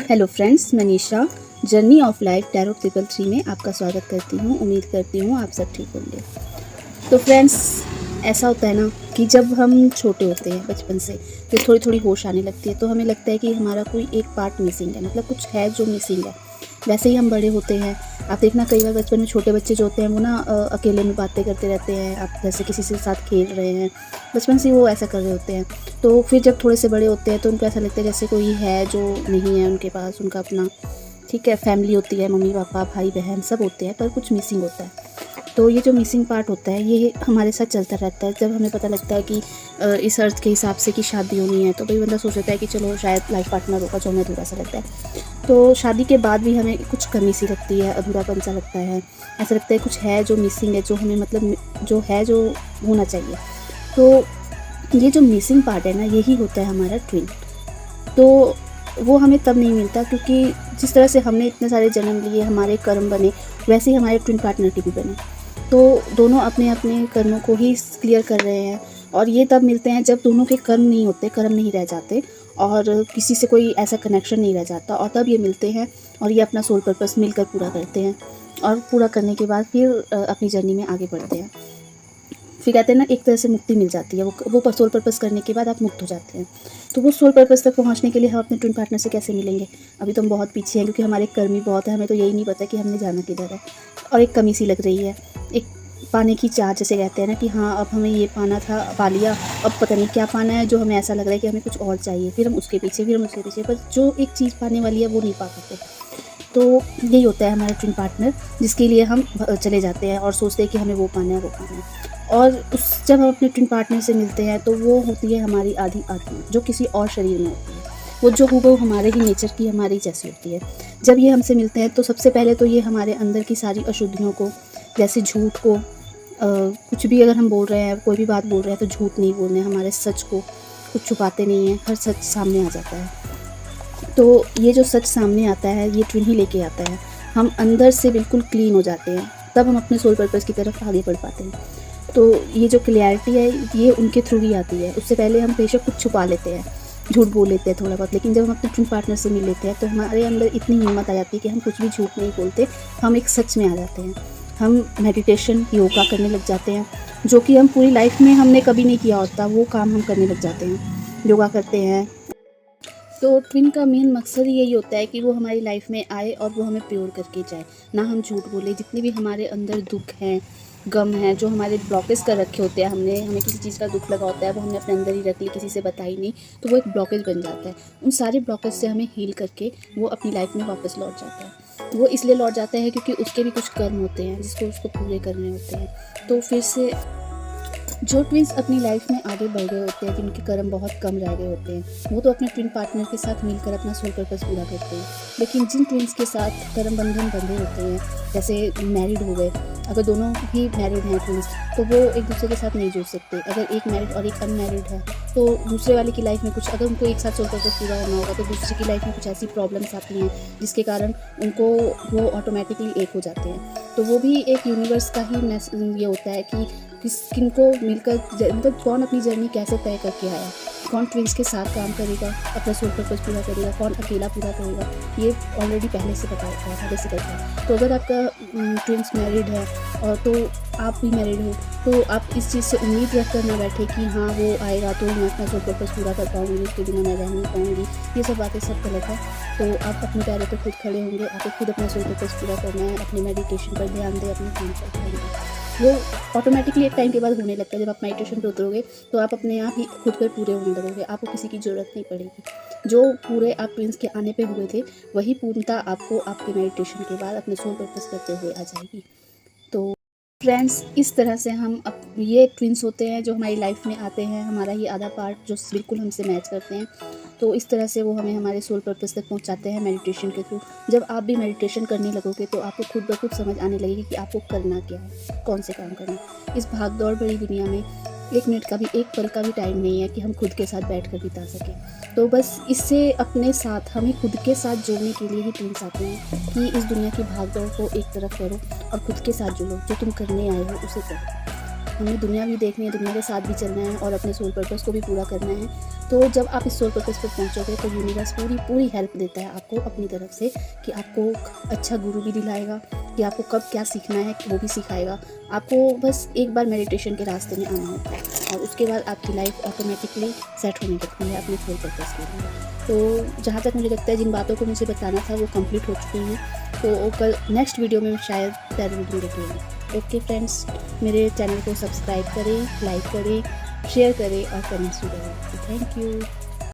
Hello friends, मैं निशा journey of life tarot 333 में आपका स्वागत करती हूँ। उम्मीद करती हूँ आप सब ठीक होंगे। तो फ्रेंड्स, ऐसा होता है ना कि जब हम छोटे होते हैं बचपन से, जब थोड़ी थोड़ी होश आने लगती है तो हमें लगता है कि हमारा कोई एक पार्ट मिसिंग है, मतलब कुछ है जो मिसिंग है। वैसे ही हम बड़े होते हैं। आप देखना, कई बार बचपन में छोटे बच्चे जो होते हैं वो ना अकेले में बातें करते रहते हैं। आप जैसे किसी से साथ खेल रहे हैं, बचपन से वो ऐसा कर रहे होते हैं। तो फिर जब थोड़े से बड़े होते हैं तो उनको ऐसा लगता है जैसे कोई है जो नहीं है उनके पास, उनका अपना ठीक है फैमिली होती है, मम्मी पापा भाई बहन सब होते हैं, पर कुछ मिसिंग होता है। तो ये जो मिसिंग पार्ट होता है ये हमारे साथ चलता रहता है। जब हमें पता लगता है कि इस अर्थ के हिसाब से कि शादी होनी है, तो भाई बंदा सोचता है कि चलो शायद लाइफ पार्टनर होगा जो हमें अधूरा सा लगता है। तो शादी के बाद भी हमें कुछ कमी सी लगती है, अधूरापन सा लगता है, ऐसा लगता है कुछ है जो मिसिंग है, जो हमें मतलब जो है जो होना चाहिए। तो ये जो मिसिंग पार्ट है ना, यही होता है हमारा ट्विन। तो वो हमें तब नहीं मिलता क्योंकि जिस तरह से हमने इतने सारे जन्म लिए, हमारे कर्म बने, वैसे ही हमारे ट्विन पार्टनर के भी बने। तो दोनों अपने अपने कर्मों को ही क्लियर कर रहे हैं, और ये तब मिलते हैं जब दोनों के कर्म नहीं होते, कर्म नहीं रह जाते और किसी से कोई ऐसा कनेक्शन नहीं रह जाता, और तब ये मिलते हैं और ये अपना सोल पर्पस मिलकर पूरा करते हैं। और पूरा करने के बाद फिर अपनी जर्नी में आगे बढ़ते हैं। फिर कहते हैं ना, एक तरह से मुक्ति मिल जाती है। वो सोल पर्पस करने के बाद आप मुक्त हो जाते हैं। तो वो सोल पर्पस तक पहुंचने के लिए हम अपने ट्विन पार्टनर से कैसे मिलेंगे? अभी तो हम बहुत पीछे हैं क्योंकि हमारे कर्म ही बहुत है, हमें तो यही नहीं पता कि हमने जाना किधर है। और एक कमी सी लग रही है, एक पाने की चाह, जैसे कहते हैं ना कि हाँ अब हमें ये पाना था, पा लिया, अब पता नहीं क्या पाना है, जो हमें ऐसा लग रहा है कि हमें कुछ और चाहिए। फिर हम उसके पीछे, फिर हम उसके पीछे, पर जो एक चीज़ पाने वाली है वो नहीं पा पाते। तो यही होता है हमारा ट्विन पार्टनर, जिसके लिए हम चले जाते हैं और सोचते हैं कि हमें वो पाना है, वो पाना है। और जब हम अपने ट्विन पार्टनर से मिलते हैं तो वो होती है हमारी आधी आत्मा, जो किसी और शरीर में होती है। वो जो हूबहू हमारे ही नेचर की, हमारी जैसी होती है। जब ये हमसे मिलते हैं तो सबसे पहले तो ये हमारे अंदर की सारी अशुद्धियों को, जैसे झूठ को, कुछ भी अगर हम बोल रहे हैं, कोई भी बात बोल रहे हैं तो झूठ नहीं बोलने, हमारे सच को कुछ छुपाते नहीं हैं, हर सच सामने आ जाता है। तो ये जो सच सामने आता है ये ट्विन ही लेके आता है। हम अंदर से बिल्कुल क्लीन हो जाते हैं, तब हम अपने सोल पर्पस की तरफ आगे बढ़ पाते हैं। तो ये जो क्लैरिटी है ये उनके थ्रू ही आती है। उससे पहले हम बेशक कुछ छुपा लेते हैं, झूठ बोल लेते हैं थोड़ा बहुत, लेकिन जब हम अपने ट्विन पार्टनर से मिल लेते हैं तो हमारे अंदर इतनी हिम्मत आ जाती है कि हम कुछ भी झूठ नहीं बोलते, हम एक सच में आ जाते हैं। हम मेडिटेशन, योगा करने लग जाते हैं, जो कि हम पूरी लाइफ में हमने कभी नहीं किया होता, वो काम हम करने लग जाते हैं। योगा करते हैं। तो ट्विन का मेन मकसद यही होता है कि वो हमारी लाइफ में आए और वो हमें प्योर करके जाए, ना हम झूठ बोले। जितने भी हमारे अंदर दुख हैं, गम है, जो हमारे ब्लॉकेज कर रखे होते हैं, हमें किसी चीज़ का दुख लगा होता है, वो हमने अपने अंदर ही रख ली, किसी से बताई नहीं, तो वो एक ब्लॉकेज बन जाता है। उन सारे ब्लॉकेज से हमें हील करके वो अपनी लाइफ में वापस लौट जाता है। वो इसलिए लौट जाता है क्योंकि उसके भी कुछ कर्म होते हैं जिसको उसको पूरे करने होते हैं। तो फिर से जो ट्विन्स अपनी लाइफ में आगे बढ़ गए होते हैं, जिनके कर्म बहुत कम रह गए होते हैं, वो तो अपने ट्विन पार्टनर के साथ मिलकर अपना सोल पर्पस पूरा करते हैं। लेकिन जिन ट्विन्स के साथ कर्म बंधन बंधे होते हैं, जैसे मैरिड हो गए, अगर दोनों ही मैरिड हैं ट्विन्स, तो वो एक दूसरे के साथ नहीं जुड़ सकते। अगर एक मैरिड और एक अनमैरिड है तो दूसरे वाले की लाइफ में कुछ, अगर उनको एक साथ सोल पर्पस पूरा होना होगा तो दूसरे की लाइफ में कुछ ऐसी प्रॉब्लम्स आती हैं जिसके कारण उनको वो ऑटोमेटिकली एक हो जाते हैं। तो वो भी एक यूनिवर्स का ही ये होता है कि किनको मिलकर, मतलब कौन अपनी जर्नी कैसे तय करके आया, कौन ट्विन्स के साथ काम करेगा, अपना सोल पर्पस पूरा करेगा, कौन अकेला पूरा करेगा, ये ऑलरेडी पहले से पता होता है, पहले से करता है। तो अगर आपका ट्विन्स मैरिड है और तो आप भी मैरिड हो, तो आप इस चीज़ से उम्मीद रख कर ना बैठे कि हाँ वो आएगा तो मैं अपना सोल पर्पस पूरा कर पाऊँगी, उसके बिना मैं रह नहीं पाऊँगी। ये सब बातें सब गलत है। तो आप अपने पैरों पर खुद खड़े होंगे, आपको खुद अपना सोल पर्पस पूरा करना है। अपने मेडिटेशन पर ध्यान दें, अपने काम पर ध्यान दें, वो ऑटोमेटिकली एक टाइम के बाद होने लगता है। जब आप मेडिटेशन पे उतरोगे तो आप अपने आप ही खुद पर पूरे होने लगोगे, आपको किसी की ज़रूरत नहीं पड़ेगी। जो पूरे आप ट्विन्स के आने पे हुए थे, वही पूर्णता आपको आपके मेडिटेशन के बाद अपने सोल पर्पस करते हुए आ जाएगी। तो फ्रेंड्स, इस तरह से हम ये ट्विन्स होते हैं जो हमारी लाइफ में आते हैं, हमारा ही आधा पार्ट जो बिल्कुल हमसे मैच करते हैं। तो इस तरह से वो हमें हमारे सोल पर्पस तक पहुंचाते हैं मेडिटेशन के थ्रू। जब आप भी मेडिटेशन करने लगोगे तो आपको खुद ब खुद समझ आने लगेगी कि आपको करना क्या है, कौन से काम करना है। इस भाग दौड़ भरी दुनिया में एक मिनट का भी, एक पल का भी टाइम नहीं है कि हम खुद के साथ बैठ कर बिता सकें। तो बस इससे अपने साथ, हमें खुद के साथ जोड़ने के लिए ही ट्विन्स आते हैं कि इस दुनिया की भाग दौड़ को एक तरफ करो और खुद के साथ जुड़ो, जो तुम करने आए हो उसे करो। हमें दुनिया भी देखनी है, दुनिया के साथ भी चलना है और अपने सोल पर्पस को भी पूरा करना है। तो जब आप इस सोल पर्पस पर पहुँचोगे तो यूनिवर्स पूरी हेल्प देता है आपको अपनी तरफ से, कि आपको अच्छा गुरु भी दिलाएगा, कि आपको कब क्या सीखना है वो भी सिखाएगा। आपको बस एक बार मेडिटेशन के रास्ते में आना होता है और उसके बाद आपकी लाइफ ऑटोमेटिकली सेट होने लगती है अपने सोल पर्पस के लिए। तो जहाँ तक मुझे लगता है जिन बातों को मुझे बताना था वो कंप्लीट हो चुकी हैं। तो कल नेक्स्ट वीडियो में शायद टैरो रीडिंग देखेंगे। ओके फ्रेंड्स, मेरे चैनल को सब्सक्राइब करें, लाइक करें, शेयर करें और कमेंट्स भी करें। Thank you.